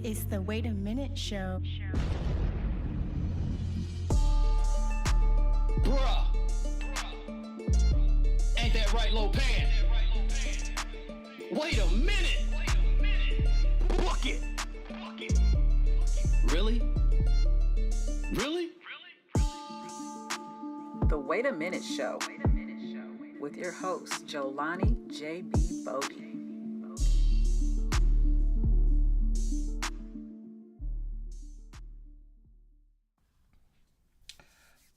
It's the Wait a Minute show. Bruh, ain't that right, Lopan? Wait a minute. Book it. Really? Really? The Wait a Minute Show with your host, Jolani J.B. Bodie.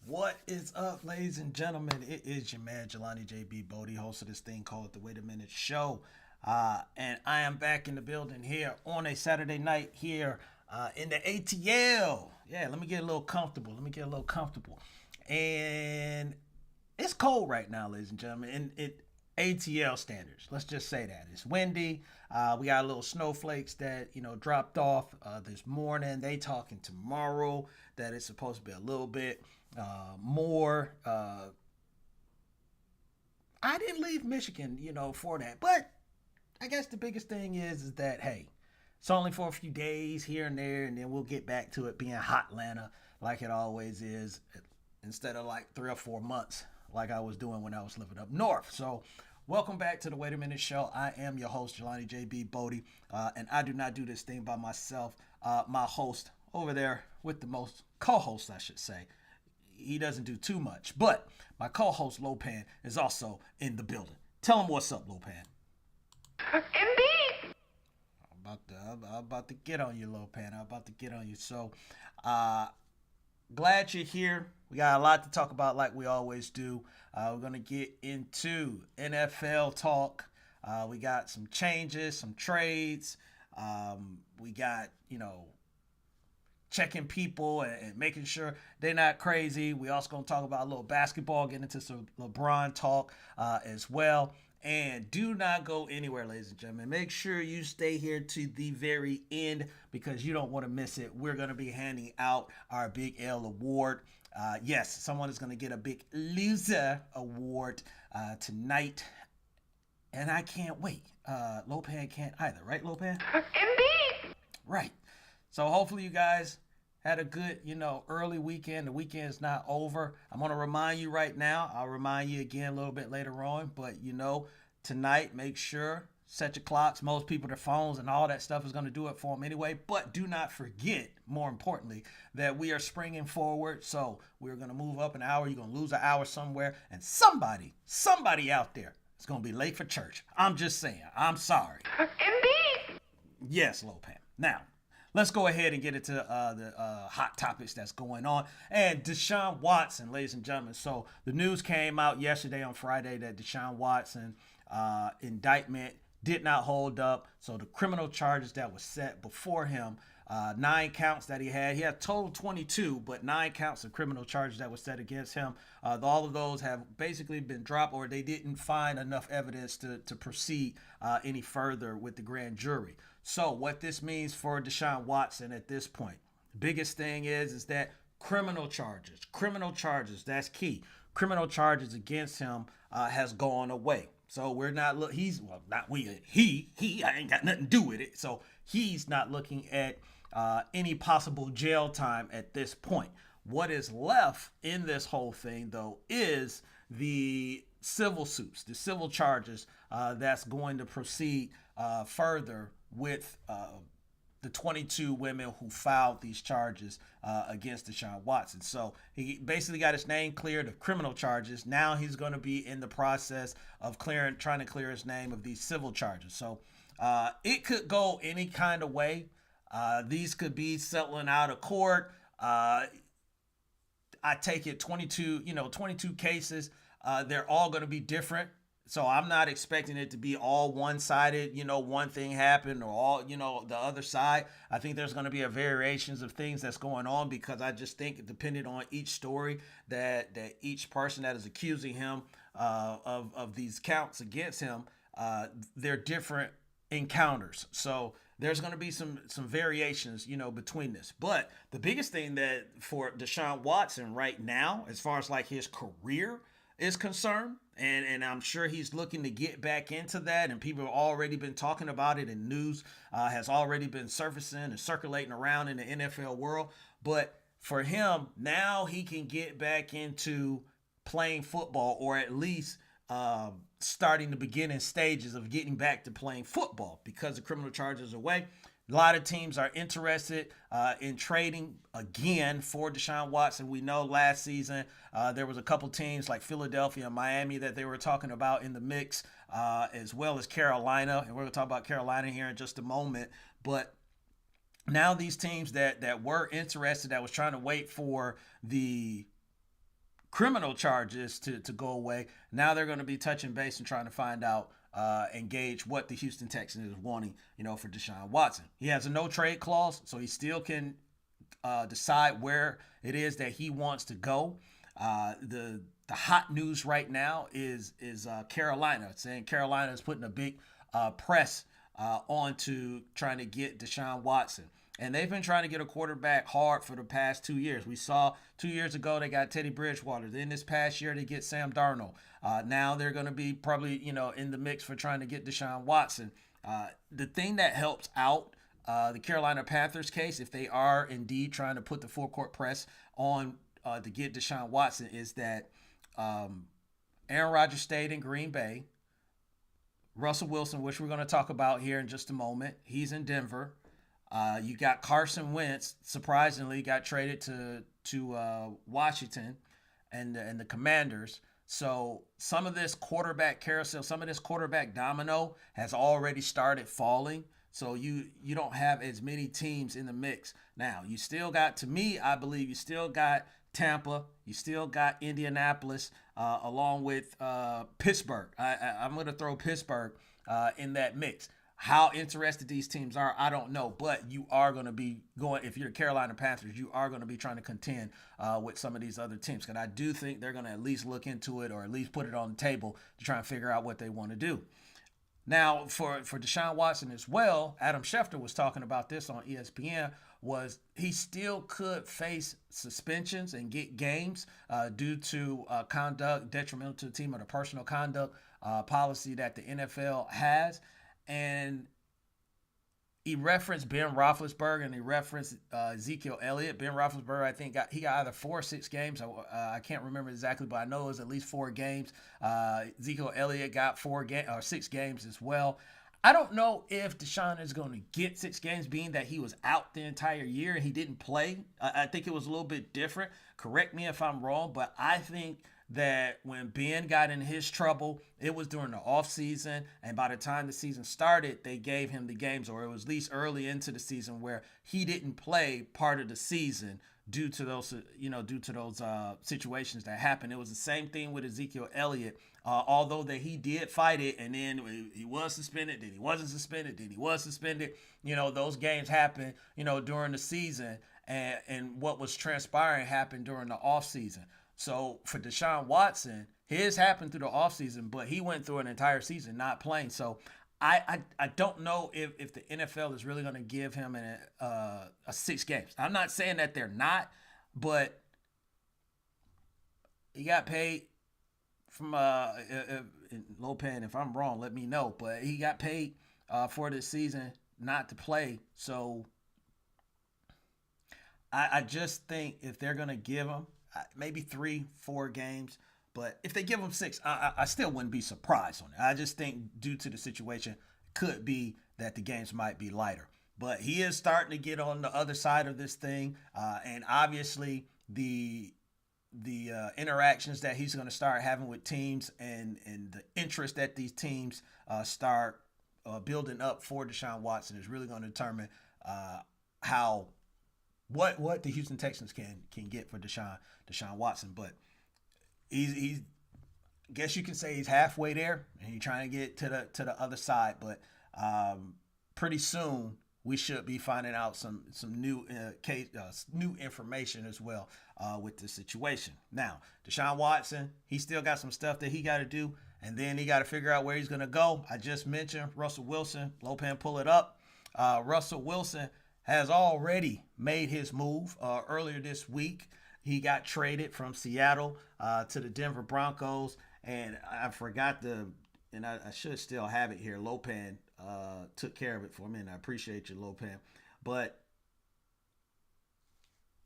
What is up, ladies and gentlemen? It is your man, Jelani J.B. Bodie, host of this thing called The Wait a Minute Show. And I am back in the building here on a Saturday night here in the ATL. Yeah, let me get a little comfortable. And it's cold right now, ladies and gentlemen, in ATL standards. Let's just say that. It's windy. We got a little snowflakes that, dropped off this morning. They talking tomorrow that it's supposed to be a little bit more. I didn't leave Michigan, for that. But I guess the biggest thing is that, hey, it's only for a few days here and there, and then we'll get back to it being hot Atlanta like it always is, instead of like 3 or 4 months like I was doing when I was living up north. So welcome back to the Wait a Minute Show. I am your host, Jelani J.B. Bodie, and I do not do this thing by myself. My host over there with the most co-host, I should say, he doesn't do too much, but my co-host Lopan is also in the building. Tell him what's up, Lopan. Indeed. I'm about to get on you, Lopan. I'm about to get on you. So, glad you're here. We got a lot to talk about like we always do. We're going to get into NFL talk. We got some changes, some trades. We got, checking people and making sure they're not crazy. We also going to talk about a little basketball, get into some LeBron talk as well. And do not go anywhere, ladies and gentlemen. Make sure you stay here to the very end because you don't want to miss it. We're going to be handing out our Big L award. Yes, someone is going to get a Big Loser award tonight. And I can't wait. Lopan can't either, right, Lopan? Indeed. Right. So hopefully you guys had a good, early weekend. The weekend is not over. I'm going to remind you right now. I'll remind you again a little bit later on. But, tonight, make sure, set your clocks. Most people, their phones and all that stuff is going to do it for them anyway. But do not forget, more importantly, that we are springing forward. So we're going to move up an hour. You're going to lose an hour somewhere. And somebody out there is going to be late for church. I'm just saying. I'm sorry. Indeed. Yes, Lopan. Now, let's go ahead and get into the hot topics that's going on. And Deshaun Watson, ladies and gentlemen. So the news came out yesterday on Friday that Deshaun Watson indictment did not hold up. So the criminal charges that was set before him, 9 counts that he had total 22, but 9 counts of criminal charges that was set against him. All of those have basically been dropped, or they didn't find enough evidence to proceed any further with the grand jury. So what this means for Deshaun Watson at this point, biggest thing is that criminal charges, that's key. Criminal charges against him has gone away. So we're not he ain't got nothing to do with it. So he's not looking at any possible jail time at this point. What is left in this whole thing, though, is the civil suits, the civil charges that's going to proceed further with the 22 women who filed these charges against Deshaun Watson. So he basically got his name cleared of criminal charges. Now he's going to be in the process of trying to clear his name of these civil charges. So it could go any kind of way. These could be settling out of court. I take it 22 cases. They're all going to be different. So I'm not expecting it to be all one-sided, one thing happened or all, the other side. I think there's going to be a variations of things that's going on because I just think depending on each story that each person that is accusing him of these counts against him, they're different encounters. So there's going to be some variations, between this. But the biggest thing that for Deshaun Watson right now, as far as like his career, is concerned, and I'm sure he's looking to get back into that, and people have already been talking about it, and news has already been surfacing and circulating around in the NFL world. But for him, now he can get back into playing football, or at least starting the beginning stages of getting back to playing football because the criminal charges are away. A lot of teams are interested in trading again for Deshaun Watson. We know last season there was a couple teams like Philadelphia and Miami that they were talking about in the mix, as well as Carolina. And we're going to talk about Carolina here in just a moment. But now these teams that were interested, that was trying to wait for the criminal charges to go away, now they're going to be touching base and trying to find out and gauge what the Houston Texans is wanting, for Deshaun Watson. He has a no trade clause, so he still can decide where it is that he wants to go. The hot news right now is Carolina, saying Carolina is putting a big press onto trying to get Deshaun Watson. And they've been trying to get a quarterback hard for the past 2 years. We saw 2 years ago they got Teddy Bridgewater. Then this past year they get Sam Darnold. Now they're going to be probably, in the mix for trying to get Deshaun Watson. The thing that helps out the Carolina Panthers case, if they are indeed trying to put the full court press on to get Deshaun Watson, is that Aaron Rodgers stayed in Green Bay. Russell Wilson, which we're going to talk about here in just a moment, he's in Denver. You got Carson Wentz, surprisingly, got traded to Washington and the Commanders. So some of this quarterback carousel, some of this quarterback domino has already started falling. So you don't have as many teams in the mix. Now, you still got, to me, I believe you still got Tampa. You still got Indianapolis, along with Pittsburgh. I'm going to throw Pittsburgh in that mix. How interested these teams are, I don't know. But you are going to be going, if you're the Carolina Panthers, you are going to be trying to contend with some of these other teams. Because I do think they're going to at least look into it, or at least put it on the table to try and figure out what they want to do. Now, for Deshaun Watson as well, Adam Schefter was talking about this on ESPN, was he still could face suspensions and get games due to conduct detrimental to the team, or the personal conduct policy that the NFL has. And he referenced Ben Roethlisberger, and he referenced Ezekiel Elliott. Ben Roethlisberger, I think, got either 4 or 6 games. I can't remember exactly, but I know it was at least 4 games. Ezekiel Elliott got 6 games as well. I don't know if Deshaun is going to get 6 games, being that he was out the entire year and he didn't play. I think it was a little bit different. Correct me if I'm wrong, but I think that when Ben got in his trouble, it was during the offseason, and by the time the season started, they gave him the games, or it was at least early into the season, where he didn't play part of the season due to those situations that happened. It was the same thing with Ezekiel Elliott, although that he did fight it, and then he was suspended, then he wasn't suspended, then he was suspended. Those games happened, during the season, and what was transpiring happened during the offseason. So for Deshaun Watson, his happened through the offseason, but he went through an entire season not playing. So I don't know if the NFL is really going to give him a 6 games. I'm not saying that they're not, but he got paid from Lopan. If I'm wrong, let me know. But he got paid for this season not to play. So I just think if they're going to give him maybe 3-4 games, but if they give him 6, I still wouldn't be surprised on it. I just think due to the situation, could be that the games might be lighter. But he is starting to get on the other side of this thing, and obviously the interactions that he's going to start having with teams, and the interest that these teams start building up for Deshaun Watson is really going to determine what the Houston Texans can get for Deshaun Watson. But he's guess you can say he's halfway there, and he's trying to get to the other side. But pretty soon we should be finding out some new new information as well with the situation. Now, Deshaun Watson, he still got some stuff that he got to do, and then he got to figure out where he's going to go. I just mentioned Russell Wilson. Lopan, pull it up. Russell Wilson has already made his move earlier this week. He got traded from Seattle to the Denver Broncos, and I forgot and I should still have it here. Lopan took care of it for me, and I appreciate you, Lopan. But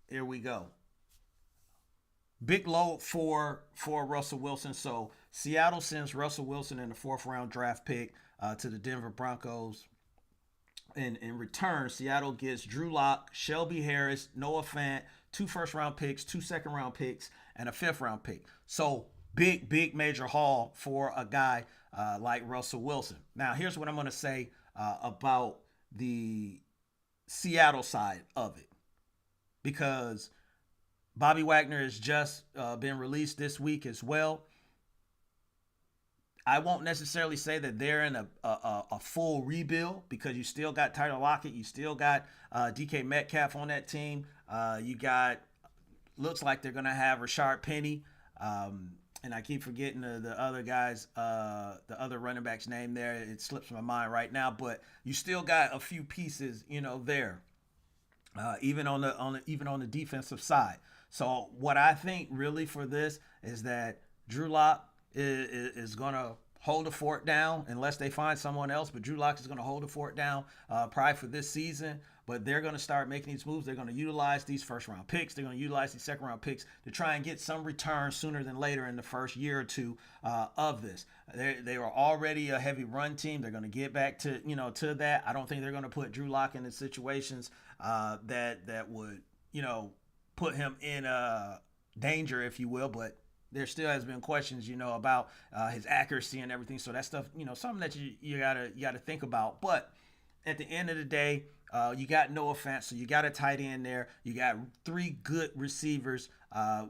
here we go. Big load for Russell Wilson. So Seattle sends Russell Wilson in the 4th-round draft pick to the Denver Broncos. And in return, Seattle gets Drew Lock, Shelby Harris, Noah Fant, 2 first-round picks, 2 second-round picks, and a 5th-round pick. So big major haul for a guy like Russell Wilson. Now, here's what I'm going to say about the Seattle side of it. Because Bobby Wagner has just been released this week as well. I won't necessarily say that they're in a full rebuild because you still got Tyler Lockett. You still got DK Metcalf on that team. Looks like they're going to have Rashard Penny. And I keep forgetting the other guys, the other running back's name there. It slips my mind right now. But you still got a few pieces, there. Even on the defensive side. So what I think really for this is that Drew Lock is going to hold the fort down unless they find someone else. But Drew Lock is going to hold the fort down probably for this season. But they're going to start making these moves. They're going to utilize these first-round picks. They're going to utilize these second-round picks to try and get some return sooner than later in the first year or two of this. They were already a heavy run team. They're going to get back to to that. I don't think they're going to put Drew Lock in the situations that would put him in danger, if you will. But there still has been questions, about his accuracy and everything. So that stuff, something that you gotta think about. But at the end of the day, you got Noah Fant, so you got a tight end there. You got 3 good receivers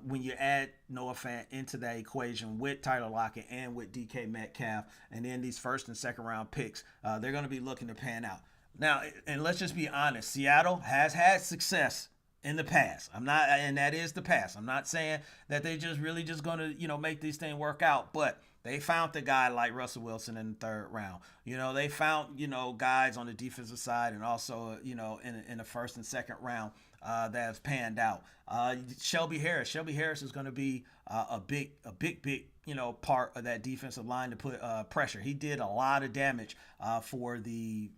when you add Noah Fant into that equation with Tyler Lockett and with DK Metcalf. And then these first and second round picks, they're going to be looking to pan out. Now, and let's just be honest, Seattle has had success in the past. And that is the past. I'm not saying that they just really just going to, make these things work out, but they found the guy like Russell Wilson in the 3rd round. They found, guys on the defensive side and also, in the 1st and 2nd round that have panned out. Shelby Harris is going to be a big, part of that defensive line to put pressure. He did a lot of damage for the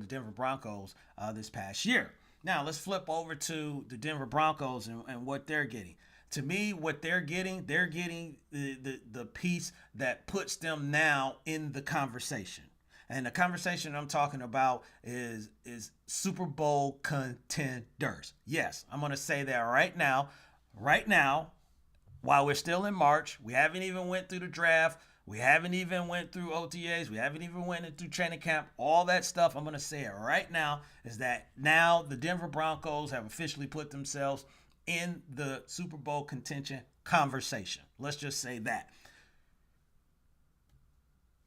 Denver Broncos this past year. Now let's flip over to the Denver Broncos and what they're getting. To me, what they're getting the piece that puts them now in the conversation. And the conversation I'm talking about is Super Bowl contenders. Yes, I'm going to say that right now. Right now, while we're still in March, we haven't even went through the draft. We haven't even went through OTAs. We haven't even went through training camp. All that stuff, I'm going to say it right now, is that now the Denver Broncos have officially put themselves in the Super Bowl contention conversation. Let's just say that.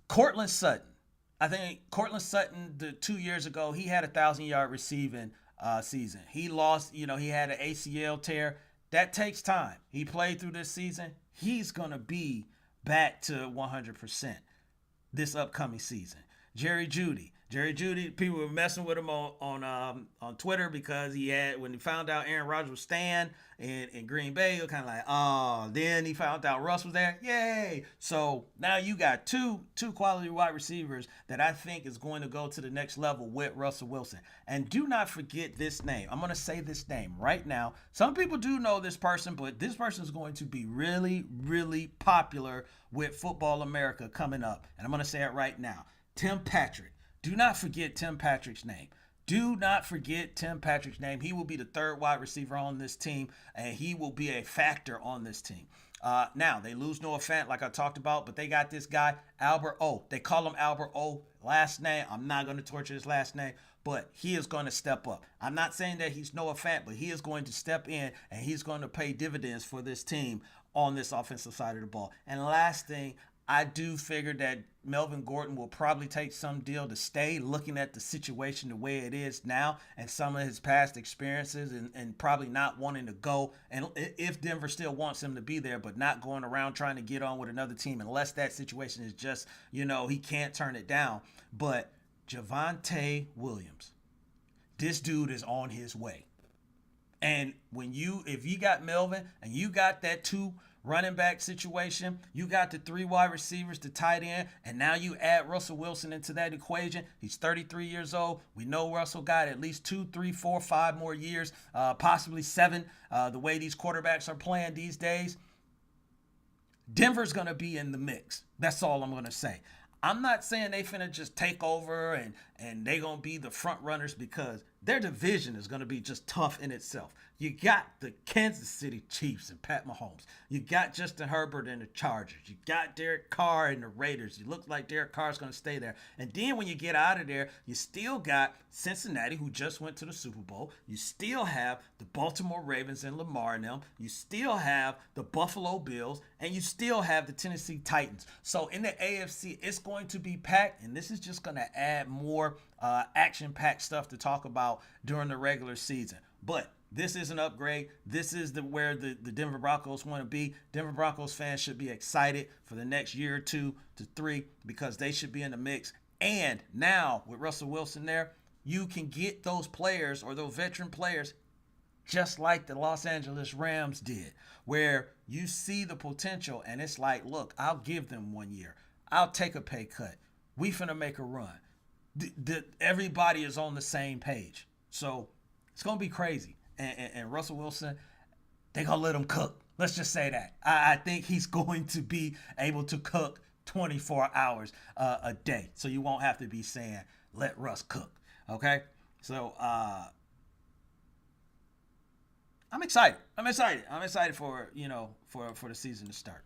Cortland Sutton. I think Cortland Sutton, 2 years ago, he had a 1,000-yard receiving season. He lost, he had an ACL tear. That takes time. He played through this season. He's going to be back to 100% this upcoming season. Jerry Jeudy, people were messing with him on Twitter because when he found out Aaron Rodgers was staying in Green Bay, he was kind of like, oh. Then he found out Russ was there. Yay! So now you got two quality wide receivers that I think is going to go to the next level with Russell Wilson. And do not forget this name. I'm going to say this name right now. Some people do know this person, but this person is going to be really, really popular with Football America coming up. And I'm going to say it right now. Tim Patrick. Do not forget Tim Patrick's name. Do not forget Tim Patrick's name. He will be the 3rd wide receiver on this team, and he will be a factor on this team. Now, they lose Noah Fant, like I talked about, but they got this guy, Albert O. They call him Albert O. Last name, I'm not going to torture his last name, but he is going to step up. I'm not saying that he's Noah Fant, but he is going to step in, and he's going to pay dividends for this team on this offensive side of the ball. And last thing, I do figure that Melvin Gordon will probably take some deal to stay, looking at the situation the way it is now and some of his past experiences and probably not wanting to go. And if Denver still wants him to be there, but not going around trying to get on with another team unless that situation is just, he can't turn it down. But Javonte Williams, this dude is on his way. And if you got Melvin and you got that 2 running back situation, you got the 3 wide receivers, the tight end, and now you add Russell Wilson into that equation. He's 33 years old. We know Russell got at least 2, 3, 4, 5 more years, possibly 7, the way these quarterbacks are playing these days. Denver's going to be in the mix. That's all I'm going to say. I'm not saying they finna just take over and they going to be the front runners, because their division is going to be just tough in itself. You got the Kansas City Chiefs and Pat Mahomes. You got Justin Herbert and the Chargers. You got Derek Carr and the Raiders. You look like Derek Carr's going to stay there. And then when you get out of there, you still got Cincinnati, who just went to the Super Bowl. You still have the Baltimore Ravens and Lamar and them. You still have the Buffalo Bills. And you still have the Tennessee Titans. So in the AFC, it's going to be packed. And this is just going to add more action-packed stuff to talk about during the regular season. But this is an upgrade. This is where the Denver Broncos want to be. Denver Broncos fans should be excited for the next year or 2 to 3, because they should be in the mix. And now with Russell Wilson there, you can get those players, or those veteran players, just like the Los Angeles Rams did, where you see the potential and it's like, look, I'll give them 1 year. I'll take a pay cut. We finna make a run. Everybody is on the same page. So it's going to be crazy. And Russell Wilson, they're going to let him cook. Let's just say that. I think he's going to be able to cook 24 hours a day. So you won't have to be saying, let Russ cook. Okay? So I'm excited. I'm excited for, for the season to start.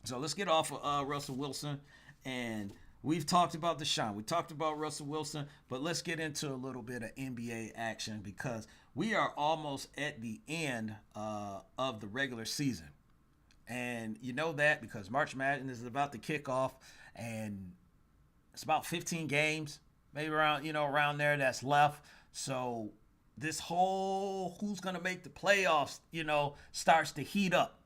So let's get off of Russell Wilson. And we've talked about Deshaun. We talked about Russell Wilson. But let's get into a little bit of NBA action, because we are almost at the end of the regular season. And you know that because March Madness is about to kick off. And it's about 15 games, maybe around there that's left. So this whole who's going to make the playoffs, starts to heat up.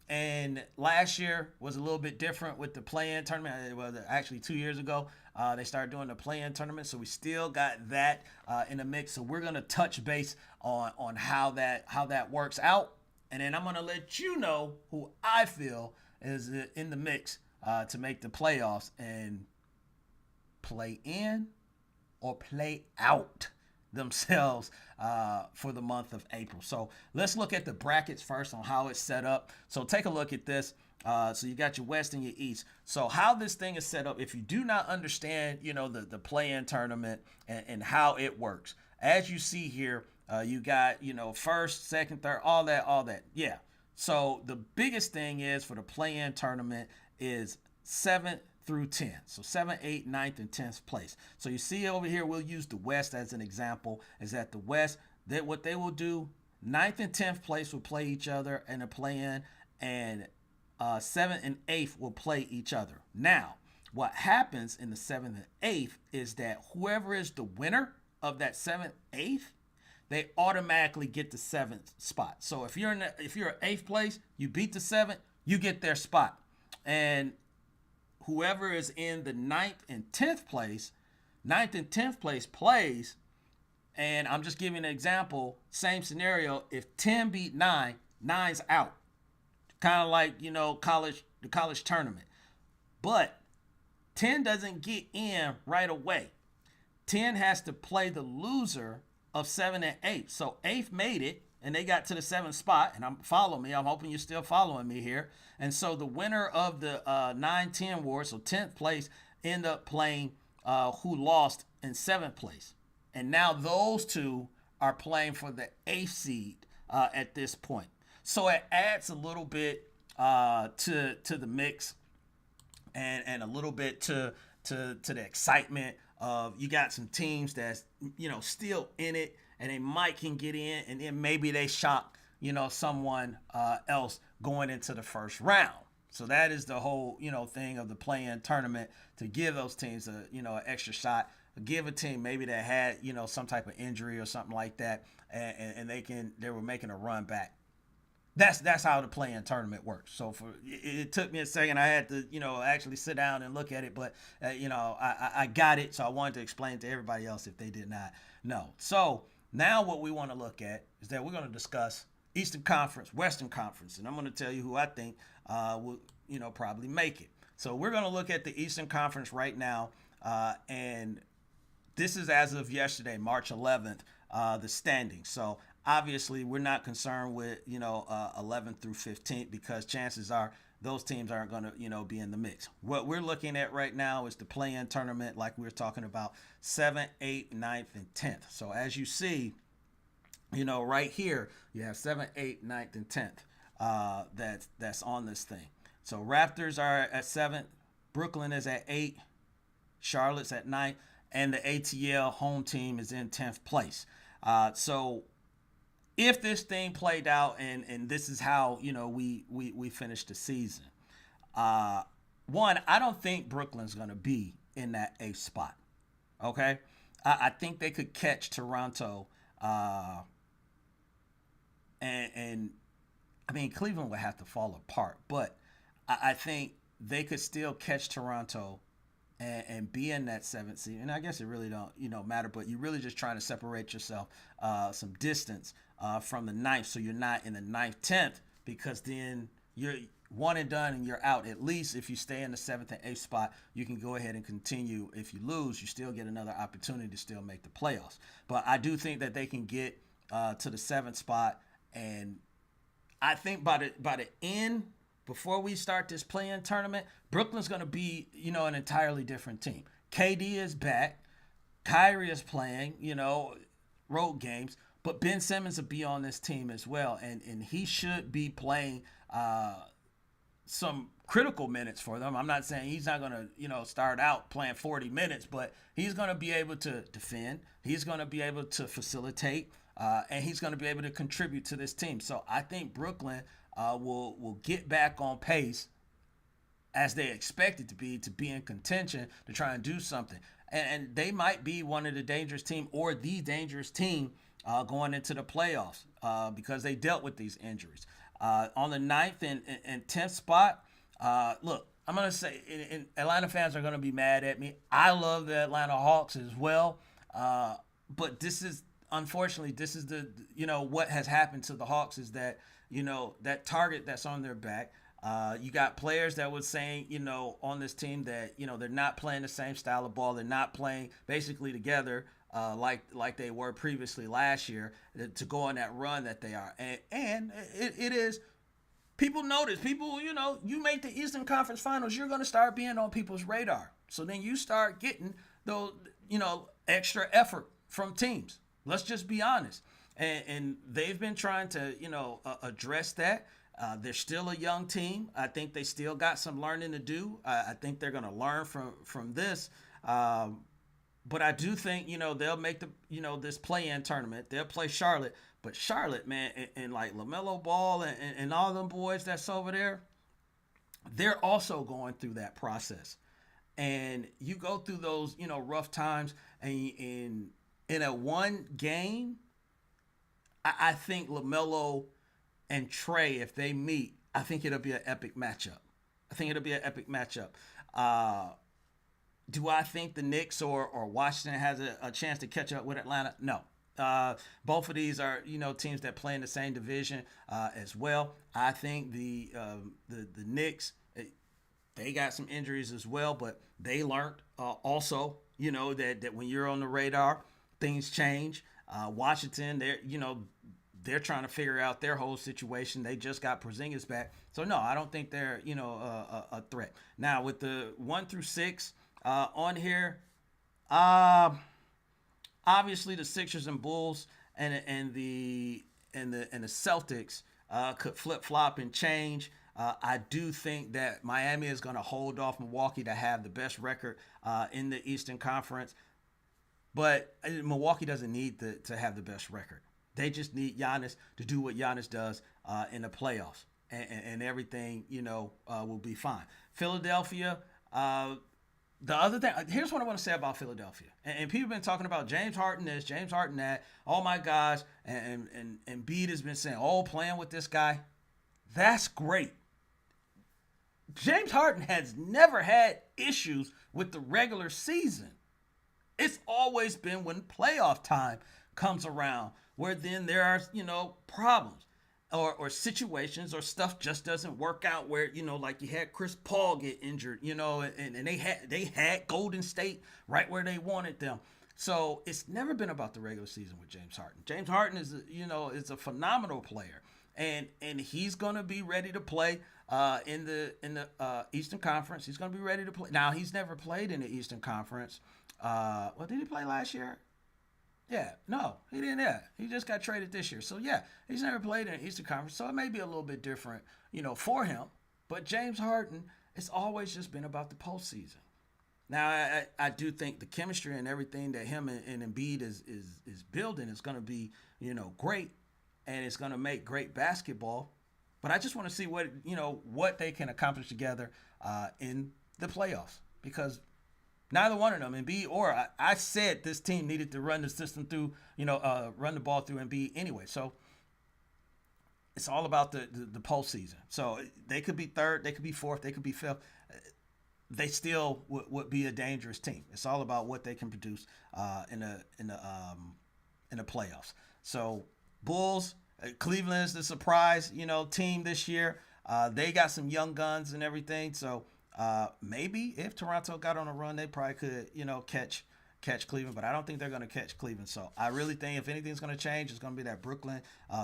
And last year was a little bit different with the play-in tournament. It was actually 2 years ago. They started doing the play-in tournament, so we still got that in the mix. So we're gonna touch base on how that works out, and then I'm gonna let you know who I feel is in the mix to make the playoffs and play in or play out themselves for the month of April. So let's look at the brackets first on how it's set up. So take a look at this. So you got your West and your East. So how this thing is set up, if you do not understand, the play-in tournament and how it works, as you see here, you got, first, second, third, all that. Yeah. So the biggest thing is for the play-in tournament is 7th through 10. So 7th, 8th, 9th, and 10th place. So you see over here, we'll use the West as an example, is that the West, what they will do, 9th and 10th place will play each other in a play-in, and 7th and 8th will play each other. Now, what happens in the 7th and 8th is that whoever is the winner of that 7th, 8th, they automatically get the 7th spot. So if you're 8th place, you beat the 7th, you get their spot. And whoever is in the 9th and 10th place plays, and I'm just giving an example, same scenario, if 10 beat 9, 9's out. Kind of like, the college tournament. But 10 doesn't get in right away. 10 has to play the loser of 7 and 8. So 8th made it, and they got to the 7th spot, and follow me. I'm hoping you're still following me here. And so the winner of the 9-10 war, so 10th place, end up playing who lost in 7th place. And now those two are playing for the 8th seed at this point. So it adds a little bit to the mix and a little bit to the excitement of you got some teams that's, still in it, and they might can get in, and then maybe they shock, someone else going into the first round. So that is the whole, thing of the play-in tournament, to give those teams an extra shot, give a team maybe that had, some type of injury or something like that, and they were making a run back. That's how the play-in tournament works. So it took me a second. I had to, actually sit down and look at it, but I got it. So I wanted to explain it to everybody else if they did not know. So now what we want to look at is that we're going to discuss Eastern Conference, Western Conference, and I'm going to tell you who I think will, probably make it. So we're going to look at the Eastern Conference right now, and this is as of yesterday, March 11th, the standings. So obviously we're not concerned with 11th through 15th because chances are those teams aren't going to be in the mix. What we're looking at right now is the play-in tournament, like we were talking about, 7th, 8th, 9th, and 10th. So as you see, right here, you have 7th, 8th, 9th, and 10th that's on this thing. So Raptors are at 7th, Brooklyn is at 8th, Charlotte's at 9th, and the ATL home team is in 10th place. So if this thing played out and this is how, we finished the season, one, I don't think Brooklyn's going to be in that 8th spot. Okay? I think they could catch Toronto. And I mean, Cleveland would have to fall apart, but I think they could still catch Toronto and be in that 7th seed. And I guess it really don't, matter, but you're really just trying to separate yourself some distance from the 9th, so you're not in the 9th, 10th, because then you're one and done and you're out. At least if you stay in the 7th and 8th spot, you can go ahead and continue. If you lose, you still get another opportunity to still make the playoffs. But I do think that they can get to the 7th spot, and I think by the end, before we start this play-in tournament, Brooklyn's going to be, an entirely different team. KD is back. Kyrie is playing, road games. But Ben Simmons will be on this team as well. And he should be playing some critical minutes for them. I'm not saying he's not going to, start out playing 40 minutes, but he's going to be able to defend. He's going to be able to facilitate. And he's going to be able to contribute to this team. So I think Brooklyn will get back on pace as they expect it to be in contention to try and do something. And they might be one of the dangerous team or the dangerous team going into the playoffs because they dealt with these injuries. On the 9th and 10th spot, look, I'm going to say, and Atlanta fans are going to be mad at me. I love the Atlanta Hawks as well. But unfortunately, this is what has happened to the Hawks is that, that target that's on their back. You got players that was saying, on this team that, they're not playing the same style of ball. They're not playing basically together like they were previously last year to go on that run that they are. And it is, people notice, you make the Eastern Conference Finals, you're going to start being on people's radar. So then you start getting those, extra effort from teams. Let's just be honest. And they've been trying to, address that. They're still a young team. I think they still got some learning to do. I think they're going to learn from this. But I do think, they'll make the, this play-in tournament. They'll play Charlotte. But Charlotte, man, and like LaMelo Ball and all them boys that's over there, they're also going through that process. And you go through those, rough times. And in a one game, I think LaMelo and Trey, if they meet, I think it'll be an epic matchup. Do I think the Knicks or Washington has a chance to catch up with Atlanta? No. Both of these are, teams that play in the same division as well. I think the Knicks, they got some injuries as well, but they learned also, that when you're on the radar, things change. Washington, they're trying to figure out their whole situation. They just got Porzingis back. So, no, I don't think they're, a threat. Now, with the 1 through 6 on here, obviously the Sixers and Bulls and the Celtics could flip-flop and change. I do think that Miami is going to hold off Milwaukee to have the best record in the Eastern Conference. But Milwaukee doesn't need to have the best record. They just need Giannis to do what Giannis does in the playoffs. And everything, will be fine. Philadelphia, the other thing, here's what I want to say about Philadelphia. And people have been talking about James Harden this, James Harden that. Oh, my gosh. And Embiid has been saying, playing with this guy. That's great. James Harden has never had issues with the regular season. It's always been when playoff time comes around where then there are, problems or situations or stuff just doesn't work out where, like you had Chris Paul get injured, and they had Golden State right where they wanted them. So it's never been about the regular season with James Harden. James Harden is a phenomenal player, and he's gonna be ready to play in the Eastern Conference. He's gonna be ready to play. Now he's never played in the Eastern Conference. Did he play last year? Yeah, no, he didn't. Yeah, he just got traded this year. So yeah, he's never played in the Eastern Conference. So it may be a little bit different, for him. But James Harden, it's always just been about the postseason. Now, I do think the chemistry and everything that him and Embiid is building is going to be, great, and it's going to make great basketball. But I just want to see what they can accomplish together in the playoffs, because neither one of them, Embiid or I said this team needed to run the system through, run the ball through Embiid anyway. So it's all about the postseason. So they could be third, they could be fourth, they could be fifth. They still would be a dangerous team. It's all about what they can produce in the playoffs. So Bulls, Cleveland is the surprise, team this year. They got some young guns and everything. So maybe if Toronto got on a run, they probably could, catch Cleveland. But I don't think they're going to catch Cleveland. So I really think if anything's going to change, it's going to be that Brooklyn,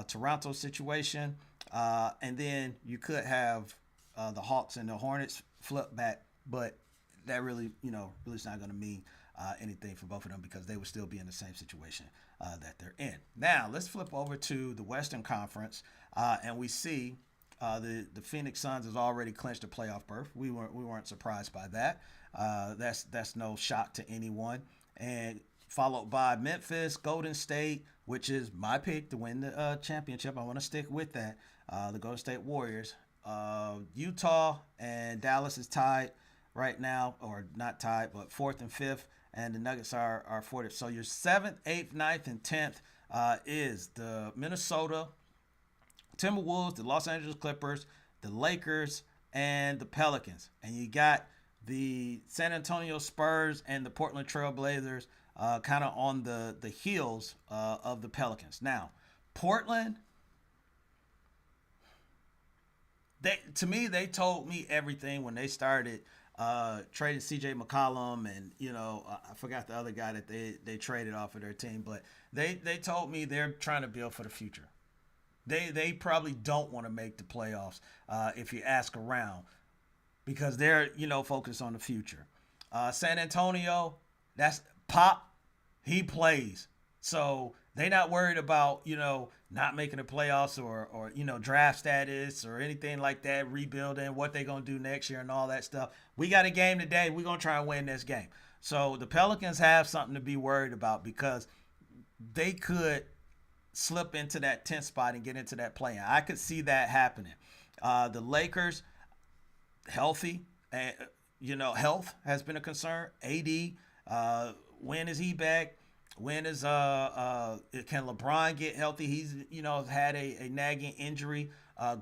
Toronto situation. And then you could have the Hawks and the Hornets flip back. But that really, really is not going to mean anything for both of them, because they would still be in the same situation that they're in. Now, let's flip over to the Western Conference, and we see the Phoenix Suns has already clinched a playoff berth. We weren't surprised by that. That's no shock to anyone. And followed by Memphis, Golden State, which is my pick to win the championship. I want to stick with that. The Golden State Warriors. Utah and Dallas is tied right now, or not tied, but 4th and 5th, and the Nuggets are 4th. So your 7th, 8th, 9th, and 10th is the Minnesota Timberwolves, the Los Angeles Clippers, the Lakers, and the Pelicans. And you got the San Antonio Spurs and the Portland Trail Blazers kind of on the heels of the Pelicans. Now, Portland, they told me everything when they started traded CJ McCollum, and I forgot the other guy that they traded off of their team, but they told me they're trying to build for the future. They probably don't want to make the playoffs if you ask around, because they're focused on the future. San Antonio, that's Pop, he plays, so they're not worried about not making the playoffs or draft status or anything like that, rebuilding, what they're going to do next year and all that stuff. We got a game today. We're going to try and win this game. So the Pelicans have something to be worried about, because they could slip into that 10th spot and get into that play-in. I could see that happening. The Lakers, healthy, and health has been a concern. AD, when is he back? When is can LeBron get healthy? He's had a nagging injury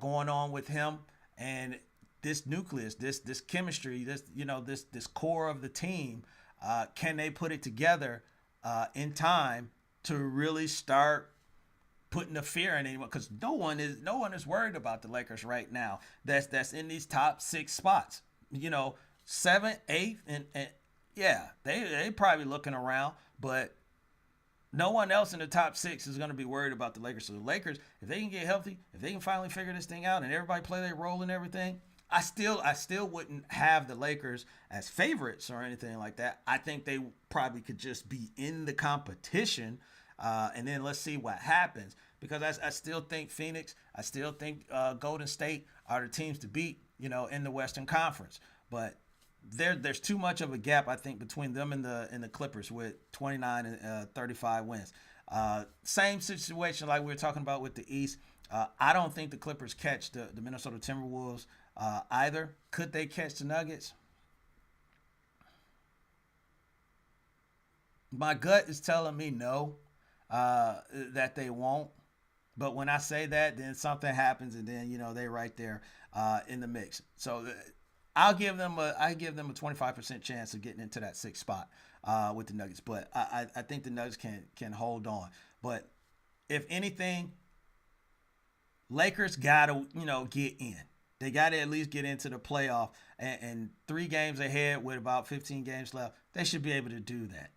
going on with him, and this nucleus, this chemistry, this core of the team, can they put it together in time to really start putting the fear in anyone? Because no one is worried about the Lakers right now. That's in these top 6 spots. 7th, 8th, and yeah, they probably looking around, but no one else in the top 6 is going to be worried about the Lakers. So the Lakers, if they can get healthy, if they can finally figure this thing out and everybody play their role and everything, I still wouldn't have the Lakers as favorites or anything like that. I think they probably could just be in the competition, and then let's see what happens. Because I still think Phoenix, I still think Golden State are the teams to beat, in the Western Conference. But there's too much of a gap, I think, between them and the Clippers with 29 and 35 wins. Same situation like we were talking about with the East. I don't think the Clippers catch the Minnesota Timberwolves either. Could they catch the Nuggets? My gut is telling me no, that they won't. But when I say that, then something happens, and then they're right there in the mix. So I give them a 25% chance of getting into that 6th spot with the Nuggets. But I think the Nuggets can hold on. But if anything, Lakers got to, get in. They got to at least get into the playoff. And 3 games ahead with about 15 games left, they should be able to do that.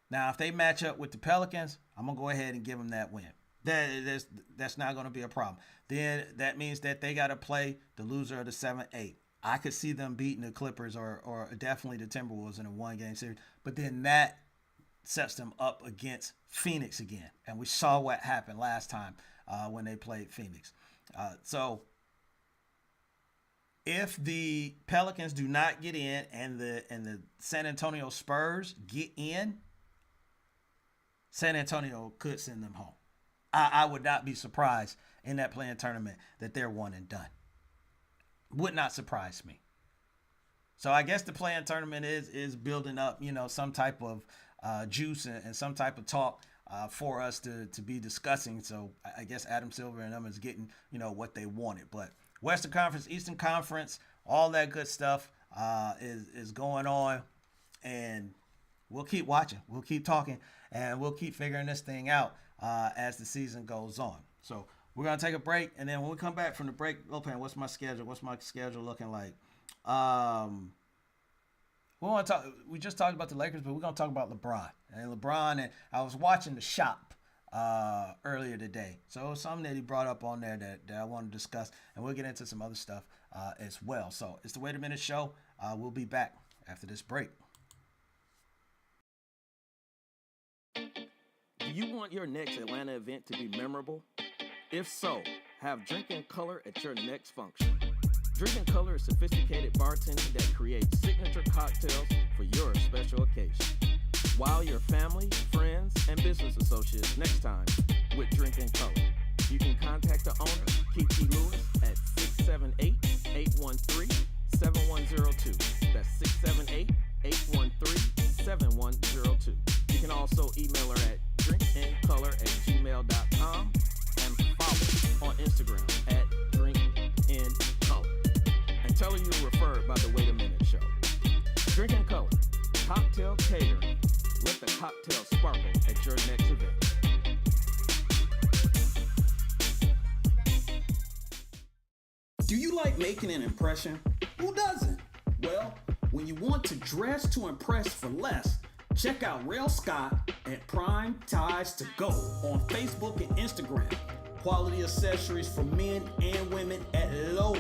Now, if they match up with the Pelicans, I'm going to go ahead and give them that win. That's not going to be a problem. Then that means that they got to play the loser of the 7-8. I could see them beating the Clippers or definitely the Timberwolves in a 1-game series. But then that sets them up against Phoenix again. And we saw what happened last time when they played Phoenix. So if the Pelicans do not get in and the San Antonio Spurs get in, San Antonio could send them home. I would not be surprised in that play-in tournament that they're one and done. Would not surprise me. So I guess the play-in tournament is building up, some type of juice and some type of talk for us to be discussing. So I guess Adam Silver and them is getting, what they wanted. But Western Conference, Eastern Conference, all that good stuff is going on. And we'll keep watching. We'll keep talking. And we'll keep figuring this thing out as the season goes on. So we're going to take a break. And then when we come back from the break, Lopan, what's my schedule? What's my schedule looking like? We just talked about the Lakers, but we're going to talk about LeBron. And I was watching The Shop earlier today. So it was something that he brought up on there that I want to discuss. And we'll get into some other stuff as well. So it's the Wait a Minute Show. We'll be back after this break. Do you want your next Atlanta event to be memorable? If so, have Drink in Color at your next function. Drink in Color is sophisticated bartending that creates signature cocktails for your special occasion. Wow your family, friends, and business associates next time with Drink in Color. You can contact the owner, Kiki Lewis, at 678-813-7102. That's 678-813-7102. You can also email her at drinkincolor@gmail.com and follow on Instagram at drinkincolor. And tell her you were referred by the Wait a Minute Show. Drink in Color, cocktail catering. Let the cocktail sparkle at your next event. Do you like making an impression? Who doesn't? Well, when you want to dress to impress for less, check out Rail Scott at Prime Ties to Go on Facebook and Instagram. Quality accessories for men and women at low,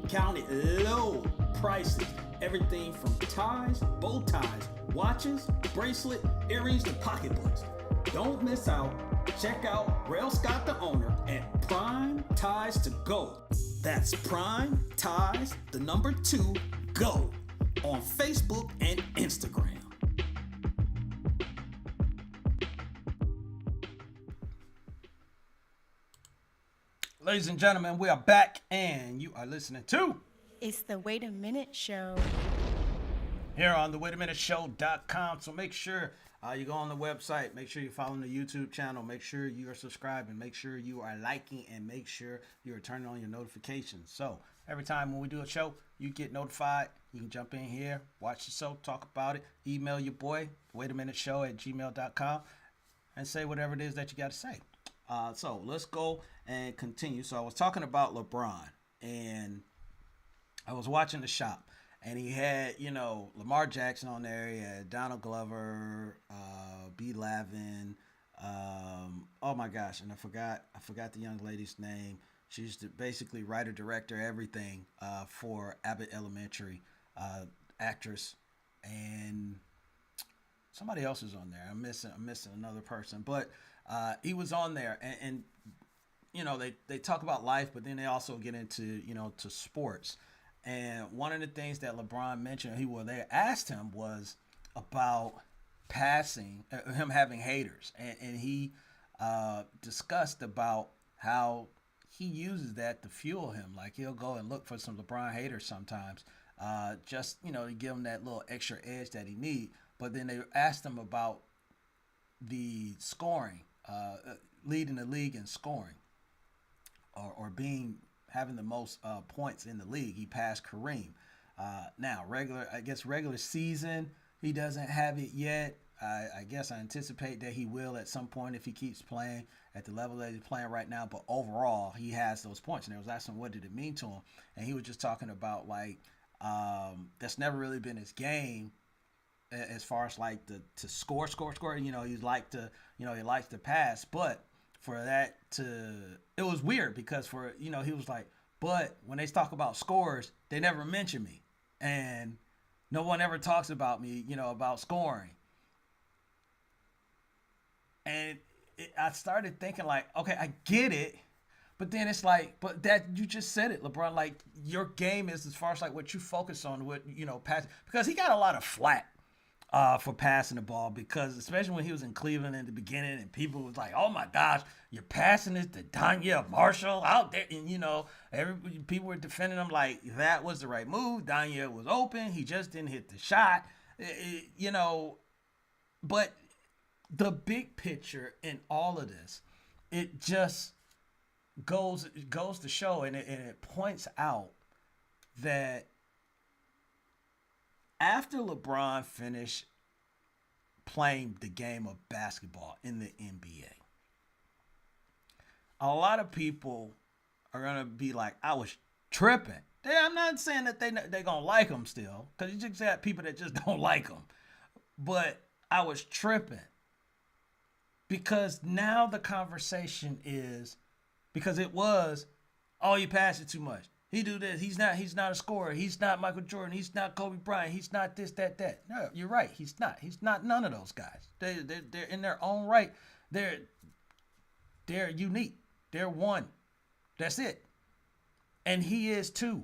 counted low prices. Everything from ties, bow ties, watches, bracelet, earrings to pocketbooks. Don't miss out. Check out Rail Scott, the owner, at Prime Ties to Go. That's Prime Ties, the number 2, Go on Facebook and Instagram. Ladies and gentlemen, we are back, and you are listening to It's the Wait a Minute Show. here on the waitaminuteshow.com. So make sure you go on the website, make sure you're following the YouTube channel, make sure you are subscribing, make sure you are liking, and make sure you are turning on your notifications. So every time when we do a show, you get notified. You can jump in here, watch the show, talk about it, email your boy, waitaminuteshow@gmail.com, and say whatever it is that you got to say. So let's go and continue. So I was talking about LeBron, and I was watching The Shop, and he had, Lamar Jackson on there. He had Donald Glover, B. Lavin. Oh my gosh, and I forgot the young lady's name. She's basically writer, director, everything for Abbott Elementary, actress, and somebody else is on there. I'm missing another person, but he was on there, and they talk about life, but then they also get into to sports. And one of the things that LeBron mentioned, they asked him was about passing, him having haters, and he discussed about how he uses that to fuel him. Like he'll go and look for some LeBron haters sometimes, just to give him that little extra edge that he need. But then they asked him about the scoring, leading the league in scoring, or having the most points in the league. He passed Kareem. Now regular season, he doesn't have it yet. I guess I anticipate that he will at some point if he keeps playing at the level that he's playing right now. But overall, he has those points. And I was asking what did it mean to him, and he was just talking about like that's never really been his game as far as like to score. You know, he likes to pass, but for that it was weird because he was like, but when they talk about scores, they never mention me, and no one ever talks about me, about scoring. And I started thinking like, okay, I get it. But then it's like, but that you just said it, LeBron, like your game is as far as like what you focus on, what, pass, because he got a lot of flack for passing the ball because especially when he was in Cleveland in the beginning and people was like, oh my gosh, you're passing this to Danya Marshall out there. And, people were defending him like that was the right move. Danya was open. He just didn't hit the shot, but the big picture in all of this, it just goes to show and it points out that after LeBron finished playing the game of basketball in the NBA, a lot of people are going to be like, I was tripping. I'm not saying that they're going to like him still, because you just got people that just don't like him. But I was tripping. Because now the conversation is, because it was, oh, you pass it too much. He do this. He's not a scorer. He's not Michael Jordan. He's not Kobe Bryant. He's not this, that. No, you're right. He's not. He's not none of those guys. They're in their own right. They're unique. They're one. That's it. And he is too.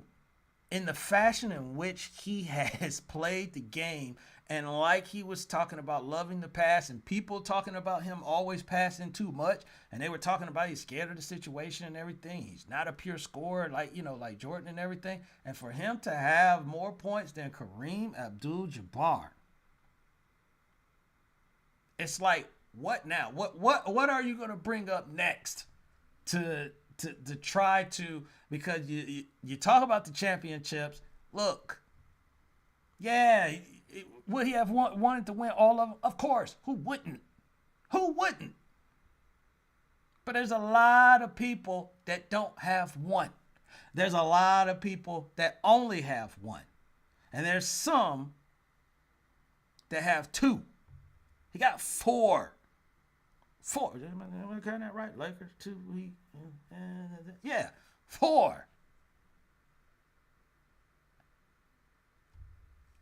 In the fashion in which he has played the game, and like he was talking about loving the pass and people talking about him always passing too much, and they were talking about he's scared of the situation and everything. He's not a pure scorer like Jordan and everything. And for him to have more points than Kareem Abdul-Jabbar, it's like, what now? What are you going to bring up next to try to, because you talk about the championships. Look, yeah, would he have wanted to win all of them? Of course. Who wouldn't? But there's a lot of people that don't have one. There's a lot of people that only have one. And there's some that have two. He got four. Am I getting that right? Lakers, 2. Yeah, 4.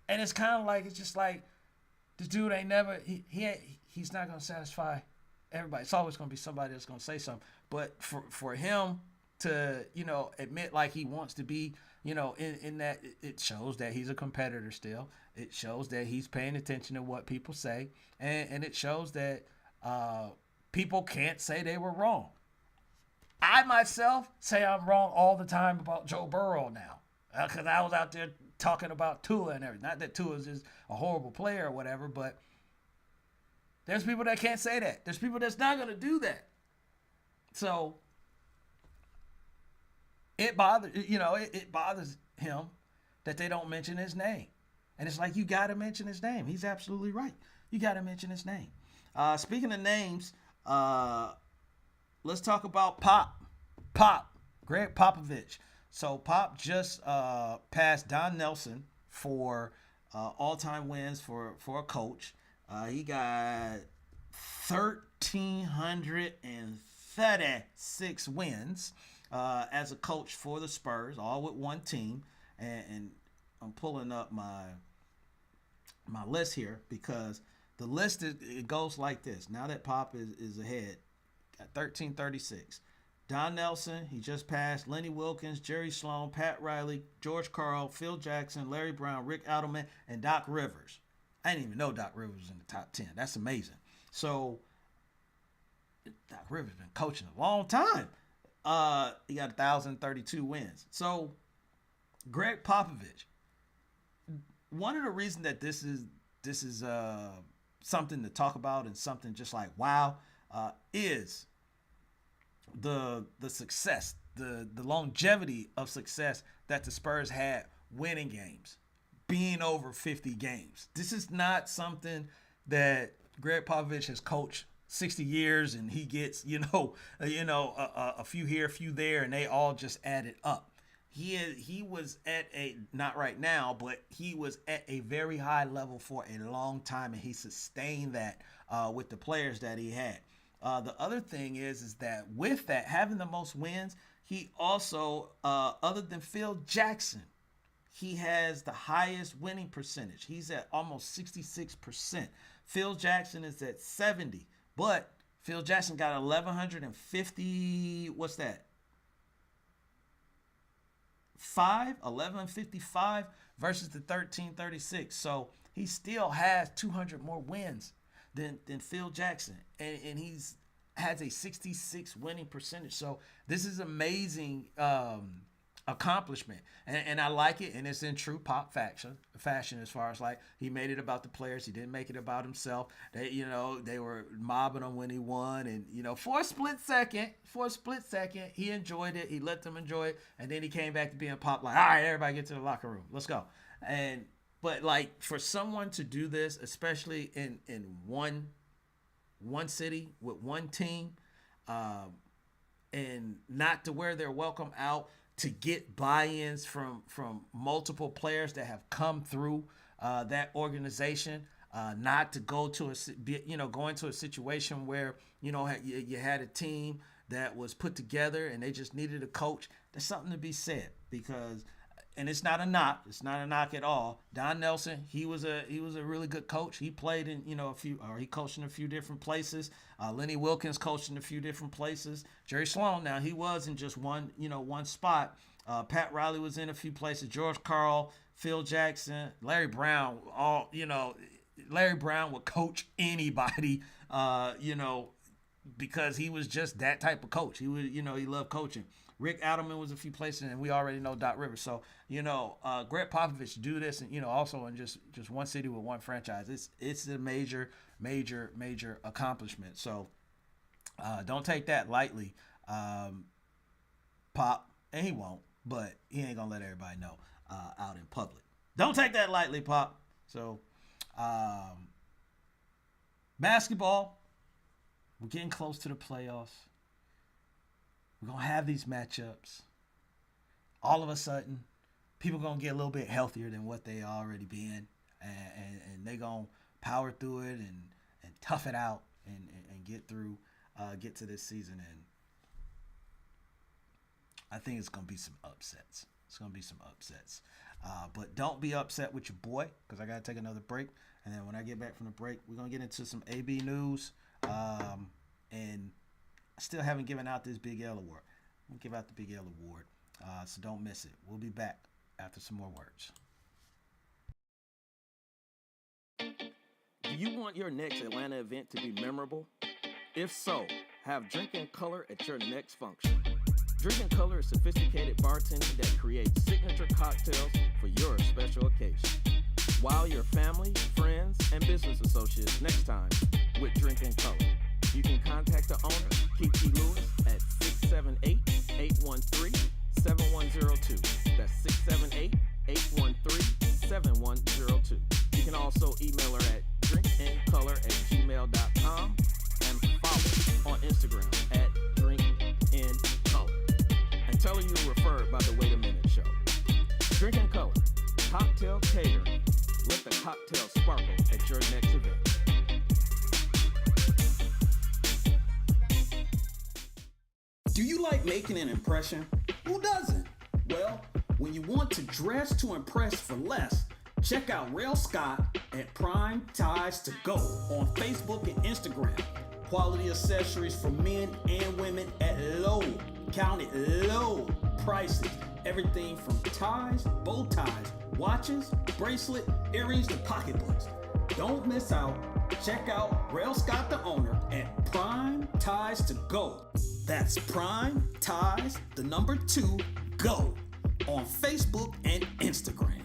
And it's kind of like, it's just like, the dude ain't never, he's not going to satisfy everybody. It's always going to be somebody that's going to say something. But for him to, admit like he wants to be, in that, it shows that he's a competitor still. It shows that he's paying attention to what people say. And it shows that people can't say they were wrong. I myself say I'm wrong all the time about Joe Burrow now. Because I was out there talking about Tua and everything. Not that Tua is a horrible player or whatever, but there's people that can't say that. There's people that's not going to do that. So it bothers him that they don't mention his name. And it's like, you got to mention his name. He's absolutely right. You got to mention his name. Speaking of names, let's talk about Greg Popovich. So Pop just passed Don Nelson for all-time wins for a coach. He got 1,336 wins as a coach for the Spurs, all with one team. And I'm pulling up my list here because the list it goes like this. Now that Pop is ahead, got 1,336. Don Nelson, he just passed. Lenny Wilkins, Jerry Sloan, Pat Riley, George Karl, Phil Jackson, Larry Brown, Rick Adelman, and Doc Rivers. I didn't even know Doc Rivers was in the top 10. That's amazing. So Doc Rivers been coaching a long time. He got 1,032 wins. So Greg Popovich. One of the reasons that this is something to talk about and something just like wow is the success, the longevity of success that the Spurs had winning games, being over 50 games. This is not something that Greg Popovich has coached 60 years, and he gets, a few here, a few there, and they all just added up. He was at not right now, but he was at a very high level for a long time, and he sustained that with the players that he had. The other thing is that with that, having the most wins, he also, other than Phil Jackson, he has the highest winning percentage. He's at almost 66%. Phil Jackson is at 70%. But Phil Jackson got 1,150, what's that? 1155 versus the 1336. So he still has 200 more wins than Phil Jackson. And he's has a 66 winning percentage. So this is amazing accomplishment, and I like it, and it's in true Pop fashion as far as like he made it about the players. He didn't make it about himself. They were mobbing him when he won, and for a split second he enjoyed it. He let them enjoy it, and then he came back to being Pop, like, all right, everybody get to the locker room, let's go. But like for someone to do this, especially in one city with one team, and not to where they're welcome out, to get buy-ins from multiple players that have come through that organization, not to go to go into a situation where you had a team that was put together and they just needed a coach. There's something to be said, because, and it's not a knock at all. Don Nelson, he was a really good coach. He played in he coached in a few different places. Lenny Wilkins coached in a few different places. Jerry Sloan, now he was in just one spot. Pat Riley was in a few places. George Karl, Phil Jackson, Larry Brown. Larry Brown would coach anybody. Because he was just that type of coach. He would, he loved coaching. Rick Adelman was a few places, and we already know Doc Rivers. So, Greg Popovich do this, and also in just one city with one franchise. It's a major accomplishment. So, don't take that lightly, Pop, and he won't, but he ain't gonna let everybody know out in public. Don't take that lightly, Pop. So, basketball, we're getting close to the playoffs. We're going to have these matchups. All of a sudden, people are going to get a little bit healthier than what they already been. And they're going to power through it and tough it out and get through, get to this season. And I think it's going to be some upsets. But don't be upset with your boy, because I got to take another break. And then when I get back from the break, we're going to get into some AB news. And I still haven't given out this Big L award. We'll give out the Big L award, so don't miss it. We'll be back after some more words. Do you want your next Atlanta event to be memorable? If so, have Drinking Color at your next function. Drinking Color is sophisticated bartending that creates signature cocktails for your special occasion. Wow your family, friends, and business associates next time with Drinking Color. You can contact the owner, Kiki Lewis, at 678-813-7102. That's 678-813-7102. You can also email her at drinkincolor@gmail.com and follow on Instagram at drinkincolor. And tell her you were referred by the Wait a Minute Show. Drinking Color, cocktail catering. Let the cocktail sparkle at your next event. Do you like making an impression? Who doesn't? Well, when you want to dress to impress for less, check out Rail Scott at Prime Ties to Go on Facebook and Instagram. Quality accessories for men and women at low, counted low prices. Everything from ties, bow ties, watches, bracelet, earrings to pocketbooks. Don't miss out. Check out Rail Scott, the owner, at Prime Ties to Go. That's Prime Ties, the number 2, Go, on Facebook and Instagram.